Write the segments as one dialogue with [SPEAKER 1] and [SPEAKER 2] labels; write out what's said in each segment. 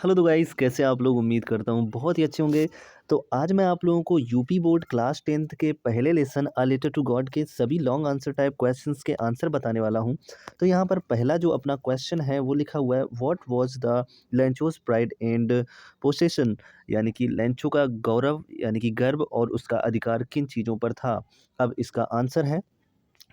[SPEAKER 1] Hello तो guys, कैसे आप लोग? उम्मीद करता हूँ बहुत ही अच्छे होंगे। तो आज मैं आप लोगों को यूपी बोर्ड क्लास 10th के पहले lesson a letter to God के सभी लॉन्ग आंसर टाइप क्वेश्चंस के आंसर बताने वाला हूँ। तो यहाँ पर पहला जो अपना क्वेश्चन है वो लिखा हुआ है, what was the Lencho's pride and possession, यानी कि लेंचो का गौरव यानी कि गर्व और उसका अधिकार किन चीज़ों पर था। अब इसका आंसर है,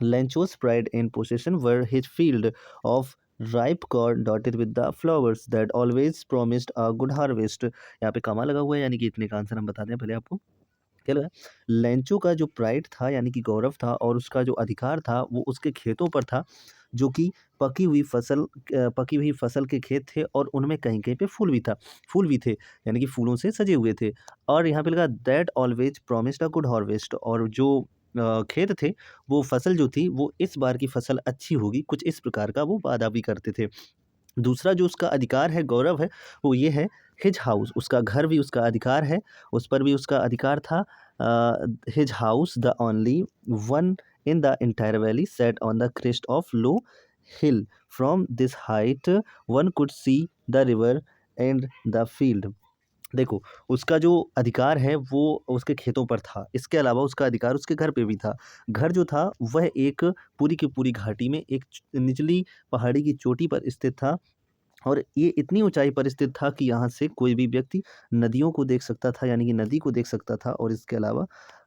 [SPEAKER 1] Lencho's pride and possession were his field of ripe corn dotted with the flowers that always promised a good harvest। यहाँ पे कमा लगा हुआ है, यानी कि इतने का आंसर हम बताते हैं। पहले आपको क्या लगा? लेंचो का जो प्राइड था यानी कि गौरव था और उसका जो अधिकार था वो उसके खेतों पर था, जो कि पकी हुई फसल के खेत थे और उनमें कहीं कहीं पे फूल भी थे, यानी कि फूलों से सजे हुए थे। और यहाँ पे लगा that always promised a good harvest, और जो खेत थे, वो फसल जो थी वो इस बार की फसल अच्छी होगी, कुछ इस प्रकार का वो वादा भी करते थे। दूसरा जो उसका अधिकार है, गौरव है, वो ये है, हिज हाउस, उसका घर भी उसका अधिकार है, उस पर भी उसका अधिकार था। His house the only one in the entire valley set on the crest of low hill, from this height one could see the river and the field. देखो, उसका जो अधिकार है वो उसके खेतों पर था, इसके अलावा उसका अधिकार उसके घर पे भी था। घर जो था वह एक पूरी की पूरी घाटी में एक निचली पहाड़ी की चोटी पर स्थित था, और ये इतनी ऊंचाई पर स्थित था कि यहाँ से कोई भी व्यक्ति नदियों को देख सकता था, यानी कि नदी को देख सकता था, और इसके अलावा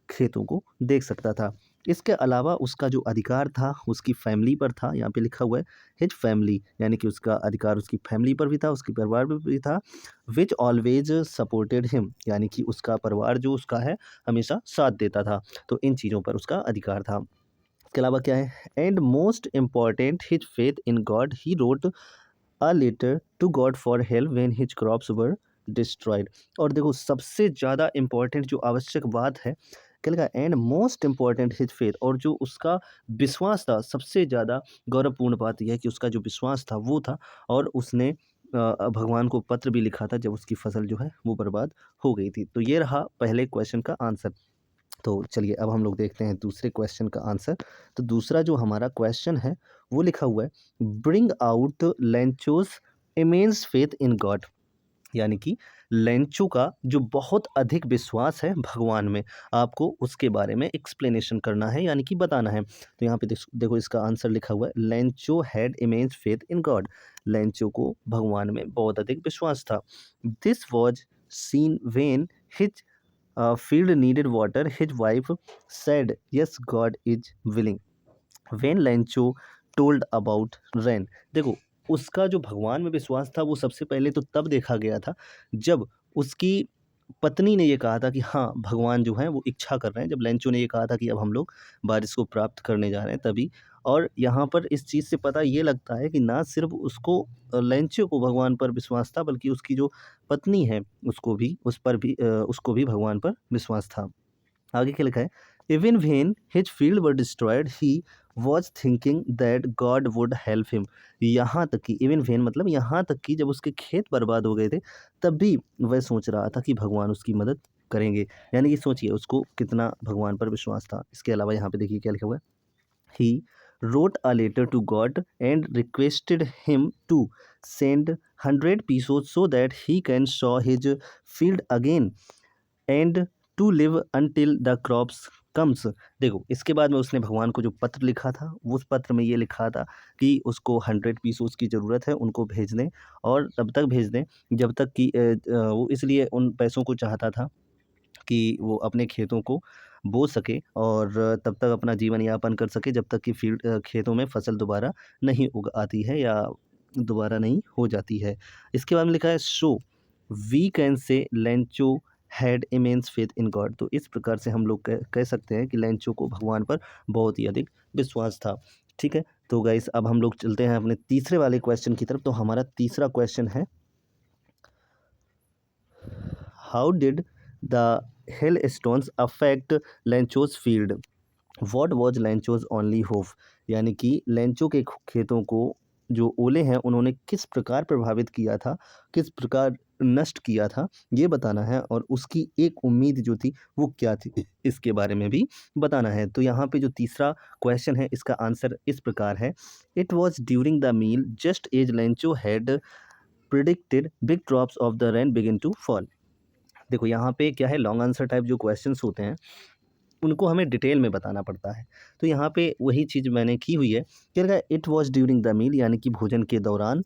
[SPEAKER 1] खेतों को देख सकता था। इसके अलावा उसका जो अधिकार था उसकी फैमिली पर था, यहाँ पे लिखा हुआ है हिज फैमिली, यानी कि उसका अधिकार उसकी फैमिली पर भी था, उसके परिवार पर भी था। विच ऑलवेज सपोर्टेड हिम, यानी कि उसका परिवार जो उसका है हमेशा साथ देता था। तो इन चीज़ों पर उसका अधिकार था। इसके अलावा क्या है, and most important his faith in God, he wrote a letter to God for help when his crops were destroyed. और देखो, सबसे ज़्यादा इम्पोर्टेंट जो आवश्यक बात है, क्या लिखा, and most important his faith, और जो उसका विश्वास था, सबसे ज़्यादा गौरवपूर्ण बात यह है कि उसका जो विश्वास था वो था, और उसने भगवान को पत्र भी लिखा था जब उसकी फसल जो है वो बर्बाद हो गई थी। तो ये रहा पहले क्वेश्चन का आंसर। तो चलिए अब हम लोग देखते हैं दूसरे क्वेश्चन का आंसर। तो दूसरा जो हमारा क्वेश्चन है वो लिखा हुआ है, bring out Lencho's immense faith in God, यानी कि लेंचो का जो बहुत अधिक विश्वास है भगवान में, आपको उसके बारे में एक्सप्लेनेशन करना है, यानी कि बताना है। तो यहाँ पे देखो इसका आंसर लिखा हुआ है, Lencho had immense faith in God, Lencho को भगवान में बहुत अधिक विश्वास था। This was seen when his field needed water, his wife said, "Yes, God is willing." When Lancho told about rain, देखो, उसका जो भगवान में विश्वास था वो सबसे पहले तो तब देखा गया था जब उसकी पत्नी ने ये कहा था कि हाँ, भगवान जो हैं वो इच्छा कर रहे हैं। जब लेंचो ने ये कहा था कि अब हम लोग बारिश को प्राप्त करने जा रहे हैं, तभी। और यहाँ पर इस चीज़ से पता ये लगता है कि ना सिर्फ उसको लेंचो को भगवान पर विश्वास था, बल्कि उसकी जो पत्नी है उसको भी भगवान पर विश्वास था। आगे क्या लिखा है, even when his field were destroyed he was thinking that God would help him. यहाँ तक कि इवन व्हेन मतलब यहाँ तक कि जब उसके खेत बर्बाद हो गए थे, तब भी वह सोच रहा था कि भगवान उसकी मदद करेंगे। यानी कि सोचिए उसको कितना भगवान पर विश्वास था। इसके अलावा यहाँ पे देखिए क्या लिखा हुआ है, he wrote a letter to God and requested him to send 100 pesos so that he can sow his field again and to live until the crops comes. देखो, इसके बाद में उसने भगवान को जो पत्र लिखा था, उस पत्र में ये लिखा था कि उसको 100 पीसों की ज़रूरत है, उनको भेज दें, और तब तक भेज दें जब तक कि वो इसलिए उन पैसों को चाहता था कि वो अपने खेतों को बो सके और तब तक अपना जीवन यापन कर सके, जब तक कि खेतों में फसल दोबारा नहीं उग आती है या दोबारा नहीं हो जाती है। इसके बाद में लिखा है, so we can say Lencho had immense faith in God. तो इस प्रकार से हम लोग कह सकते हैं कि लेंचो को भगवान पर बहुत ही अधिक विश्वास था। ठीक है, तो गाइस अब हम लोग चलते हैं अपने तीसरे वाले क्वेश्चन की तरफ। तो हमारा तीसरा क्वेश्चन है, how did the hill stones affect Lencho's field, what was Lencho's only hope, यानी कि लेंचो के खेतों को जो ओले हैं उन्होंने किस प्रकार प्रभावित किया था, किस प्रकार नष्ट किया था, ये बताना है, और उसकी एक उम्मीद जो थी वो क्या थी, इसके बारे में भी बताना है। तो यहाँ पे जो तीसरा क्वेश्चन है इसका आंसर इस प्रकार है, it was during the meal just as Lencho had predicted big drops of the rain begin to fall. देखो यहाँ पे क्या है, लॉन्ग आंसर टाइप जो क्वेश्चंस होते हैं उनको हमें डिटेल में बताना पड़ता है। तो यहाँ पे वही चीज़ मैंने की हुई है कि it was during the meal, यानी कि भोजन के दौरान,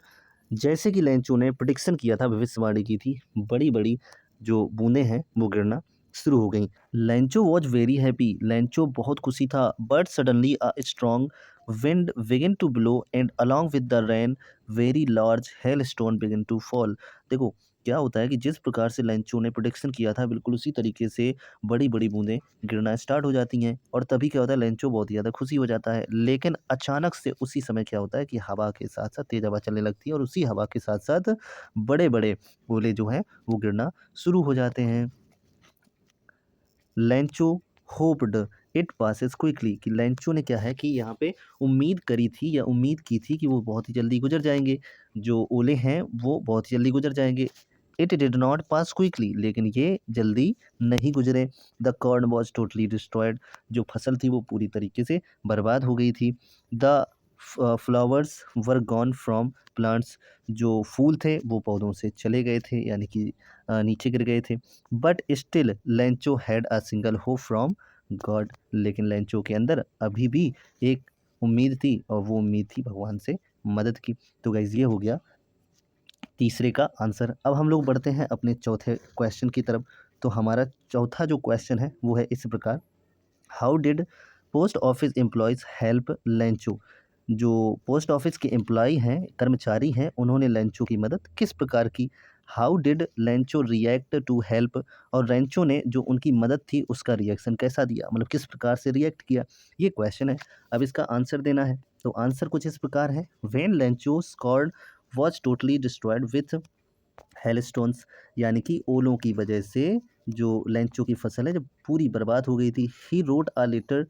[SPEAKER 1] जैसे कि लेंचो ने प्रिडिक्शन किया था, भविष्यवाणी की थी, बड़ी बड़ी जो बूंदें हैं वो गिरना शुरू हो गई। Lencho was very happy, Lencho बहुत खुशी था। But suddenly a strong wind begin to blow and along with the rain very large hail stone begin to fall. देखो क्या होता है कि जिस प्रकार से लेंचो ने प्रोडिक्शन किया था बिल्कुल उसी तरीके से बड़ी बड़ी बूंदें गिरना स्टार्ट हो जाती हैं, और तभी क्या होता है, लेंचो बहुत ही ज़्यादा खुशी हो जाता है। लेकिन अचानक से उसी समय क्या होता है कि हवा के साथ साथ तेज़ हवा चलने लगती है, और उसी हवा के साथ साथ बड़े बड़े ओले जो हैं वो गिरना शुरू हो जाते हैं। Lencho hoped it passes quickly, कि लेंचो ने क्या है कि यहाँ पे उम्मीद करी थी या उम्मीद की थी कि वो बहुत ही जल्दी गुजर जाएंगे, जो ओले हैं वो बहुत ही जल्दी गुजर जाएंगे। It did not pass quickly, लेकिन ये जल्दी नहीं गुजरे। The corn was totally destroyed, जो फसल थी वो पूरी तरीके से बर्बाद हो गई थी। The flowers were gone from plants, जो फूल थे वो पौधों से चले गए थे, यानी कि नीचे गिर गए थे। But still Lencho had a single hope from God, लेकिन लेंचो के अंदर अभी भी एक उम्मीद थी, और वो उम्मीद थी भगवान से मदद की। तो गाइज ये हो गया तीसरे का आंसर। अब हम लोग बढ़ते हैं अपने चौथे क्वेश्चन की तरफ। तो हमारा चौथा जो क्वेश्चन है वो है इस प्रकार, how did post office employees help Lencho, जो पोस्ट ऑफिस के एम्प्लॉय हैं, कर्मचारी हैं, उन्होंने लेंचो की मदद किस प्रकार की। How did Lencho react to help, और लेंचो ने जो उनकी मदद थी उसका रिएक्शन कैसा दिया, मतलब किस प्रकार से रिएक्ट किया, ये क्वेश्चन है। अब इसका आंसर देना है। तो आंसर कुछ इस प्रकार है, when Lencho scored was totally destroyed with hailstones, यानी कि ओलों की वजह से जो लेंचो की फसल है जब पूरी बर्बाद हो गई थी। He wrote a letter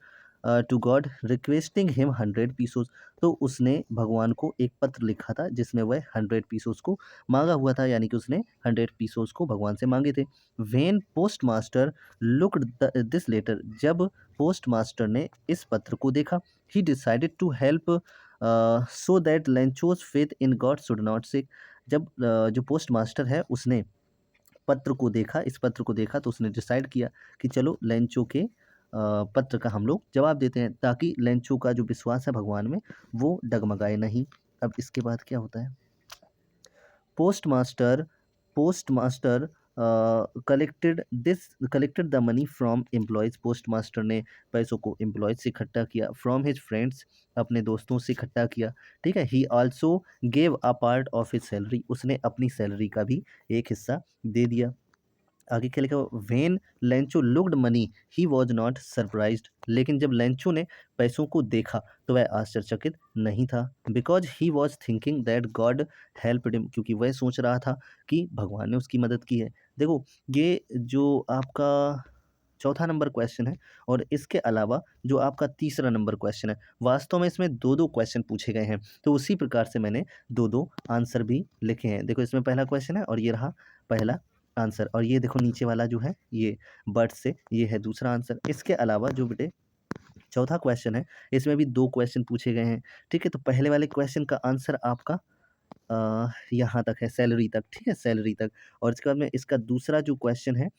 [SPEAKER 1] to God requesting him 100 pesos, तो उसने भगवान को एक पत्र लिखा था जिसमें वह 100 पीसोस को मांगा हुआ था, यानी कि उसने 100 पीसोस को भगवान से मांगे थे। When post master looked this letter, जब पोस्ट मास्टर ने इस पत्र को देखा, he decided to help so that Lencho's faith in God should not sick, जब जो पोस्ट मास्टर है उसने पत्र को देखा, इस पत्र को देखा, तो उसने डिसाइड किया कि चलो लेंचो के पत्र का हम लोग जवाब देते हैं, ताकि लेंचो का जो विश्वास है भगवान में वो डगमगाए नहीं। अब इसके बाद क्या होता है, postmaster postmaster collected the money from employees, postmaster ने पैसों को एम्प्लॉयज़ से इकट्ठा किया, फ्रॉम हिज फ्रेंड्स, अपने दोस्तों से इकट्ठा किया। ठीक है, ही also gave a part of his salary, उसने अपनी सैलरी का भी एक हिस्सा दे दिया। आगे क्या लिखा, when Lencho looked money he was not surprised, लेकिन जब लेंचो ने पैसों को देखा तो वह आश्चर्यचकित नहीं था। Because he was thinking that God help him, क्योंकि वह सोच रहा था कि भगवान ने उसकी मदद की है। देखो ये जो आपका चौथा नंबर क्वेश्चन है, और इसके अलावा जो आपका तीसरा नंबर क्वेश्चन है, वास्तव में इसमें दो दो क्वेश्चन पूछे गए हैं, तो उसी प्रकार से मैंने दो दो आंसर भी लिखे हैं। देखो इसमें पहला क्वेश्चन है और ये रहा पहला आंसर, और ये देखो नीचे वाला जो है ये बर्ड से, ये है दूसरा आंसर। इसके अलावा जो बेटे चौथा क्वेश्चन है इसमें भी दो क्वेश्चन पूछे गए हैं। ठीक है, तो पहले वाले क्वेश्चन का आंसर आपका यहाँ तक है, सैलरी तक। ठीक है, सैलरी तक। और इसके बाद में इसका दूसरा जो क्वेश्चन है,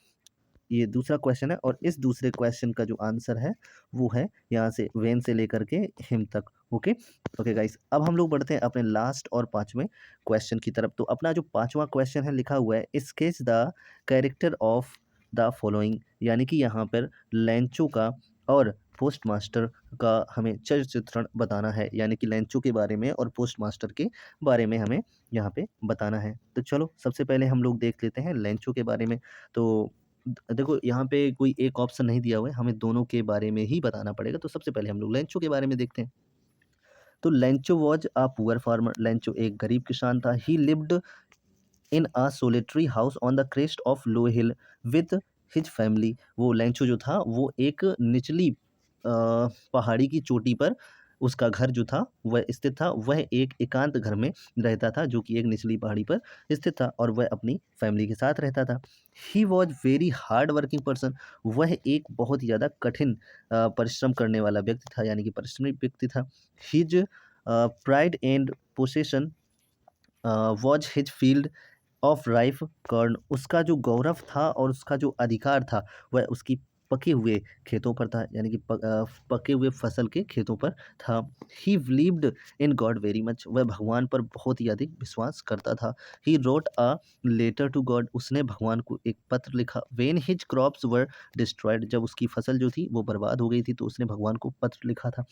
[SPEAKER 1] ये दूसरा क्वेश्चन है, और इस दूसरे क्वेश्चन का जो आंसर है वो है यहाँ से वेन से लेकर के हिम तक। ओके ओके गाइस, अब हम लोग बढ़ते हैं अपने लास्ट और पांचवें क्वेश्चन की तरफ। तो अपना जो पांचवा क्वेश्चन है लिखा हुआ है, sketch the character of the following, यानी कि यहाँ पर लेंचो का और पोस्ट मास्टर का हमें चरित्र चित्रण बताना है, यानी कि लेंचो के बारे में और पोस्ट मास्टर के बारे में हमें यहाँ पे बताना है। तो चलो सबसे पहले हम लोग देख लेते हैं लेंचो के बारे में। तो देखो यहाँ पे कोई एक ऑप्शन नहीं दिया हुआ है, हमें दोनों के बारे में ही बताना पड़ेगा। तो सबसे पहले हम लोग लेंचो के बारे में देखते हैं। तो Lencho was a poor farmer, Lencho एक गरीब किसान था। ही lived in a solitary house on the crest of low hill with his family, वो लेंचो जो था वो एक निचली पहाड़ी की चोटी पर उसका घर जो था वह स्थित था। वह एक एकांत घर में रहता था जो कि एक निचली पहाड़ी पर स्थित था, और वह अपनी फैमिली के साथ रहता था। He was very hard working person, वह एक बहुत ही ज़्यादा कठिन परिश्रम करने वाला व्यक्ति था, यानी कि परिश्रमी व्यक्ति था। His pride and possession was his field of rife corn, उसका जो गौरव था और उसका जो अधिकार था वह उसकी पके हुए खेतों पर था, यानी कि पके हुए फसल के खेतों पर था। He believed in God very much, वह भगवान पर बहुत ही अधिक विश्वास करता था। He wrote a letter to God, उसने भगवान को एक पत्र लिखा। When his crops were destroyed, जब उसकी फसल जो थी वो बर्बाद हो गई थी तो उसने भगवान को पत्र लिखा था।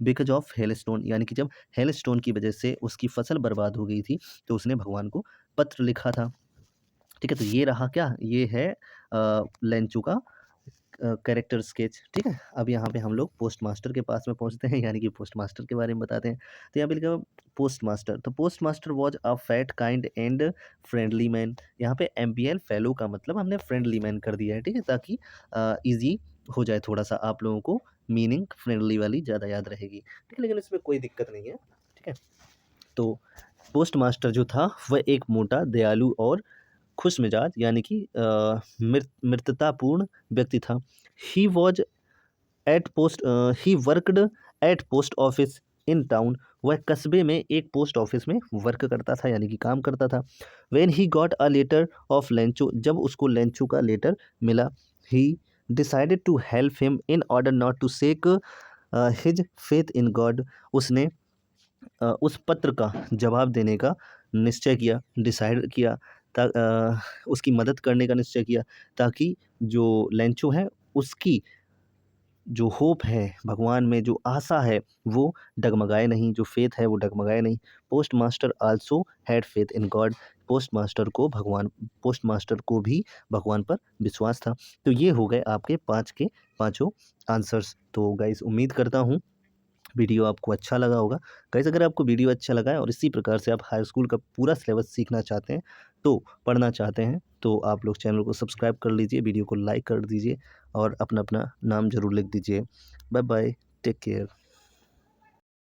[SPEAKER 1] बिकॉज ऑफ हेलस्टोन, यानी कि जब हेलस्टोन की वजह से उसकी फसल बर्बाद हो गई थी तो उसने भगवान को पत्र लिखा था। ठीक है, तो ये रहा क्या, ये है लेंचू का कैरेक्टर स्केच। ठीक है, अब यहाँ पे हम लोग पोस्ट मास्टर के पास में पहुँचते हैं, यानी कि पोस्ट मास्टर के बारे में बताते हैं। तो यहाँ पे लिखा हुआ पोस्ट मास्टर, तो post master was a fat kind and friendly man. यहाँ पे MPL फेलो का मतलब हमने फ्रेंडली मैन कर दिया है। ठीक है, ताकि ईजी हो जाए थोड़ा सा, आप लोगों को मीनिंग फ्रेंडली वाली ज़्यादा याद रहेगी। ठीक है, लेकिन इसमें कोई दिक्कत नहीं है। ठीक है, तो पोस्ट मास्टर जो था वह एक मोटा, दयालु और खुश मिजाज, यानी कि मित्रतापूर्ण व्यक्ति था। He was at post he worked eight post office in town, वह कस्बे में एक पोस्ट ऑफिस में वर्क करता था, यानी कि काम करता था। When he got a letter of Lencho, जब उसको लेंचो का लेटर मिला, he decided to help him in order not to shake his faith in God, उसने उस पत्र का जवाब देने का निश्चय किया, डिसाइड किया, उसकी मदद करने का निश्चय किया, ताकि जो लेंचो है उसकी जो होप है भगवान में, जो आशा है वो डगमगाए नहीं, जो फेथ है वो डगमगाए नहीं। Post master also had faith in God, post master को भी भगवान पर विश्वास था। तो ये हो गए आपके 5 के 5 आंसर्स। तो गाइस उम्मीद करता हूँ वीडियो आपको अच्छा लगा होगा। गाइस अगर आपको वीडियो अच्छा लगा है और इसी प्रकार से आप हाई स्कूल का पूरा सिलेबस सीखना चाहते हैं, तो पढ़ना चाहते हैं, तो आप लोग चैनल को सब्सक्राइब कर लीजिए, वीडियो को लाइक कर दीजिए और अपना अपना नाम ज़रूर लिख दीजिए। Bye bye, take care.